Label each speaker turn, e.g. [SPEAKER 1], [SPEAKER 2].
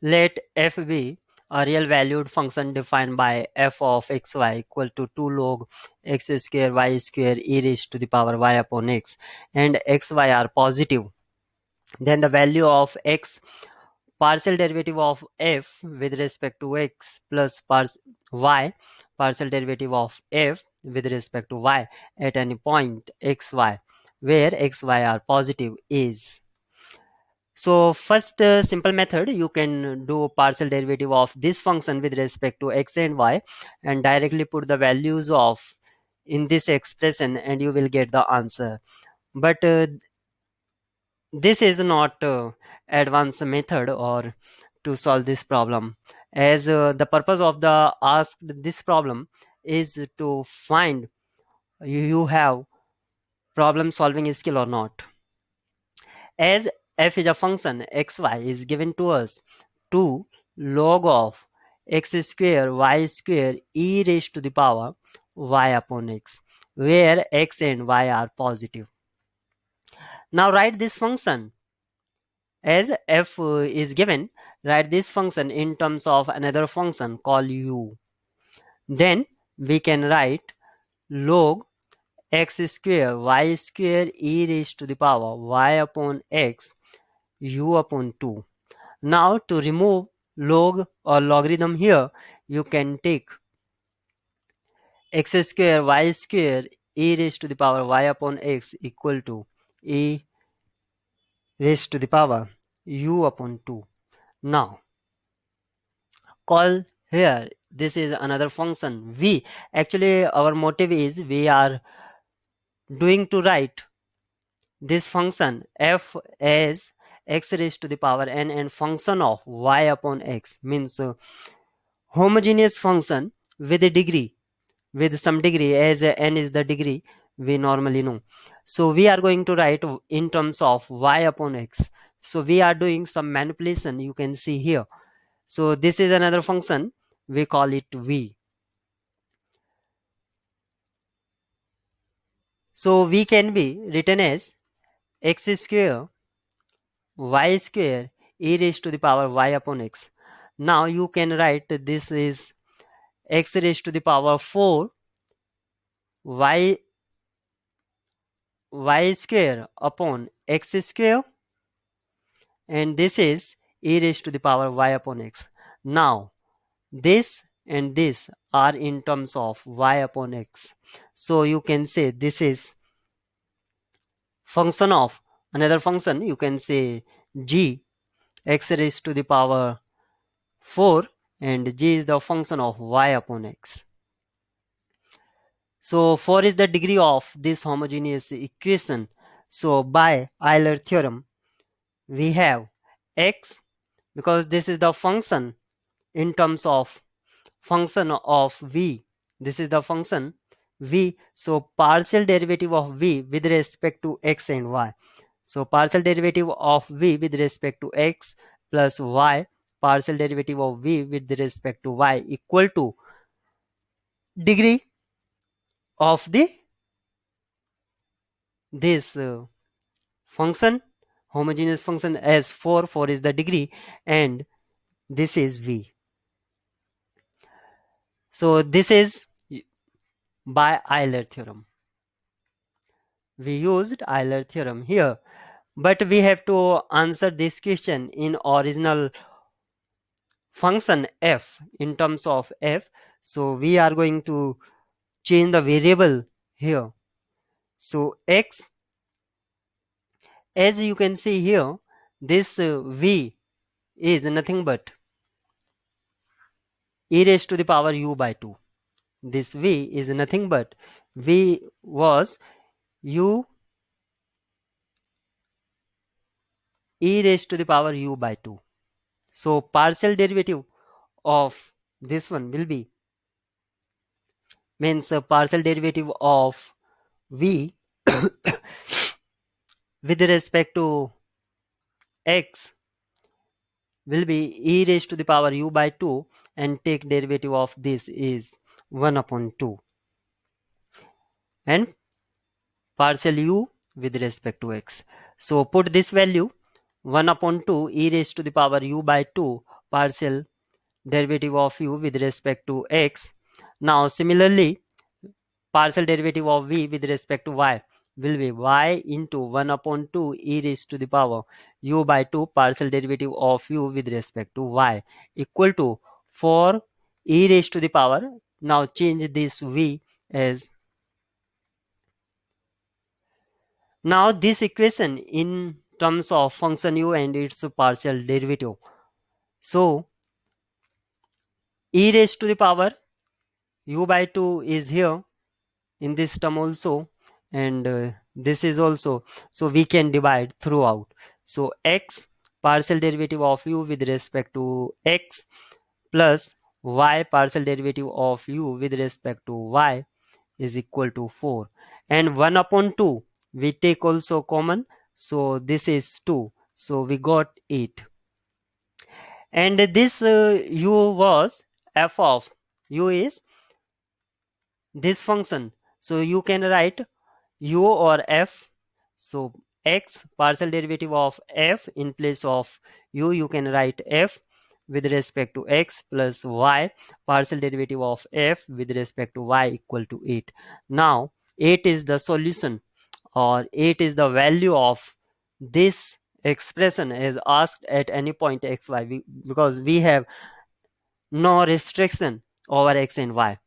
[SPEAKER 1] Let f be a real valued function defined by f of xy equal to 2 log x square y square e raised to the power y upon x, and xy are positive. Then the value of x partial derivative of f with respect to x plus y partial derivative of f with respect to y at any point xy where xy are positive is. So first simple method, you can do partial derivative of this function with respect to x and y and directly put the values of in this expression and you will get the answer. But this is not advanced method or to solve this problem, as the purpose of the asked this problem is to find you have problem solving skill or not. As f is a function, xy is given to us 2 log of x square y square e raised to the power y upon x, where x and y are positive. Now write this function as f is given. Write this function in terms of another function called u. Then we can write log x square y square e raised to the power y upon x u upon 2. Now to remove log or logarithm here, you can take x square y square e raised to the power y upon x equal to e raised to the power u upon 2. Now call here, this is another function v. Actually our motive is we are doing to write this function f as x raised to the power n and function of y upon x, means homogeneous function with a degree, with some degree, as n is the degree we normally know. So we are going to write in terms of y upon x. So we are doing some manipulation, you can see here. So this is another function, we call it v. So v can be written as x square y square e raised to the power y upon x. Now you can write this is x raised to the power 4 y square upon x square, and this is e raised to the power y upon x. Now this and this are in terms of y upon x. So you can say this is function of another function, you can say g x raised to the power 4, and g is the function of y upon x. So 4 is the degree of this homogeneous equation. So by Euler theorem we have x, because this is the function in terms of function of v, this is the function v. So partial derivative of v with respect to x and y. So partial derivative of v with respect to x plus y partial derivative of v with respect to y equal to degree of the this function, homogeneous function, as 4 is the degree and this is v. So this is by Euler theorem. We used Euler theorem here, but we have to answer this question in original function f, in terms of f. So we are going to change the variable here. So x, as you can see here, this v is nothing but e raised to the power u by 2. This v is nothing but v was u e raised to the power u by 2. So partial derivative of this one will be, means partial derivative of v with respect to x will be e raised to the power u by 2, and take derivative of this is 1 upon 2, and partial u with respect to x. So put this value 1 upon 2 e raised to the power u by 2 partial derivative of u with respect to x. Now similarly, partial derivative of v with respect to y will be y into 1 upon 2 e raised to the power u by 2 partial derivative of u with respect to y equal to 4 e raised to the power. Now change this v as, now this equation in terms of function u and its partial derivative. So e raised to the power u by 2 is here in this term also, and this is also, so we can divide throughout. So x partial derivative of u with respect to x plus y partial derivative of u with respect to y is equal to 4, and 1 upon 2 we take also common, so this is 2, so we got 8. And this u was f of u is this function, so you can write u or f. So x partial derivative of f, in place of u you can write f with respect to x plus y partial derivative of f with respect to y equal to 8. Now 8 is the solution, or 8 is the value of this expression as asked at any point xy, because we have no restriction over x and y.